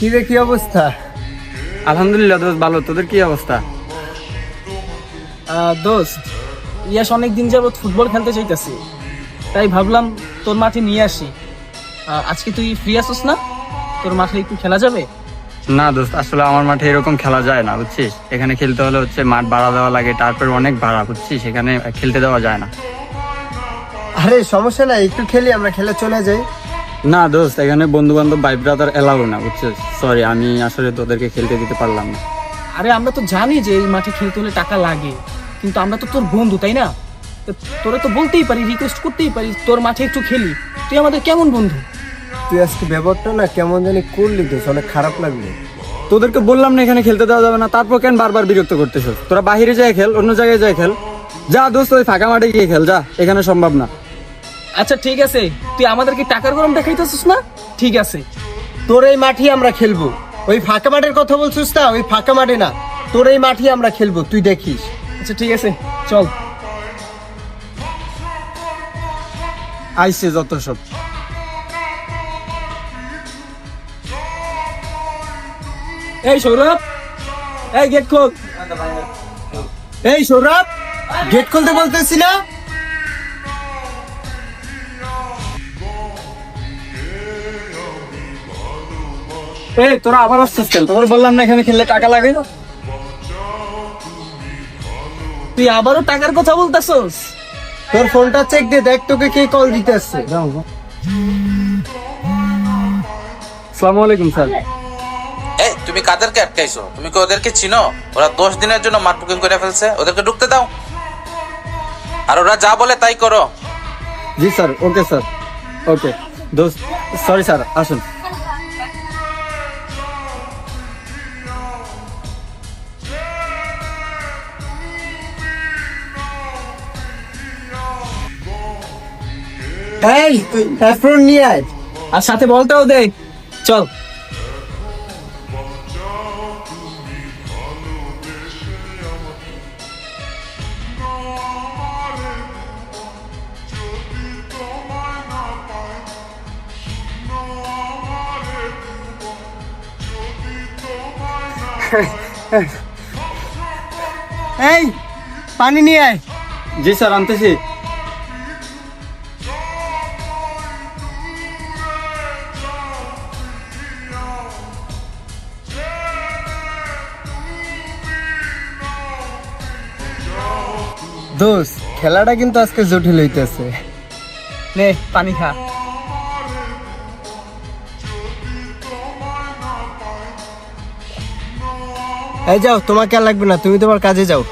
কি রে, কি অবস্থা? আলহামদুলিল্লাহ দোস্ত, ভালো। তোদের কি অবস্থা? দোস্ত, ইয়াস অনেক দিন যাবত ফুটবল খেলতে চাইতেছি, তাই ভাবলাম তোর মাঠে নিয়ে আসি। আজকে তুই ফ্রি আছিস না? তোর মাঠে একটু খেলা যাবে? না দোস্ত, আসলে আমার মাঠে এরকম খেলা যায় না, বুঝছিস। এখানে খেলতে হলে মাঠ ভাড়া দেওয়া লাগে, তারপর অনেক ভাড়া, বুঝছিস। এখানে খেলতে দেওয়া যায় না। আরে সমস্যা নাই, একটু খেলি, আমরা খেলে চলে যাই। না দোস্ত, এখানে বন্ধু বান্ধব ভাই ব্রাদার এলাও না, বুঝছিস। সরি, আমি আসলে তোদেরকে খেলতে দিতে পারলাম না। আরে আমরা তো জানি যে এই মাঠে খেলতে হলে টাকা লাগে, কিন্তু আমরা তো তোর বন্ধু, তাই না? তো তোরা তো বলতেই পারি, রিকোয়েস্ট করতেই পারি, তোর মাঠে একটু খেলি। তুই আমাদের কেমন বন্ধু? তুই আজকে ব্যাপারটা না কেমন জানি করলি, তো অনেক খারাপ লাগলো। তোদেরকে বললাম না এখানে খেলতে দেওয়া যাবে না, তারপর কেন বারবার বিরক্ত করতেছিস? তোরা বাইরে যায় খেল, অন্য জায়গায় যায় খেল। যা দোস্ত, ওই ফাঁকা মাঠে গিয়ে খেল, যা। এখানে সম্ভব না। আচ্ছা ঠিক আছে, তুই আমাদেরকে টাকার গরম দেখাইতেছিস না? ঠিক আছে, তোর এই মাঠেই আমরা খেলবো। ওই ফাঁকা মাঠের কথা বলছিস না, ওই ফাঁকা মাঠে না, তোর এই মাঠেই আমরা খেলবো, তুই দেখিস। আচ্ছা ঠিক আছে, চল। আইসে যত সব। এই সৌরভ, এই গেট খোল। এই সৌরভ, গেট খুলতে বলতেছি না? এই তোরা আবার আসছিস কেন? তোদের বললাম না এখানে খেললে টাকা লাগে। তুই আবারও টাকার কথা বলতেছস? তোর ফোনটা চেক দে, দেখ তোকে কে কল দিতে আসছে। আসসালামু আলাইকুম স্যার। এই তুমি কাদেরকে আটকাইছো? তুমি কি ওদেরকে চিনো? ওরা 10 দিনের জন্য মাঠ বুকিং করে ফেলছে, ওদেরকে ঢুকতে দাও। আর ওরা যা বলে তাই করো। জি স্যার, ওকে স্যার, ওকে। দোস্ত, সরি স্যার, আসুন। এই তুই অ্যাপ্রন নিয়ে আয়। আর সাথে বলটাও দে। চল। এই পানি নিয়ে আয়। জি স্যার, আনতেছি। দোস্ত, খেলাটা কিন্তু আজকে জটিল হইতেছে। নে পানি খা। এই যাও, তোমাকে আর লাগবে না, তুমি তোমার কাজে যাও।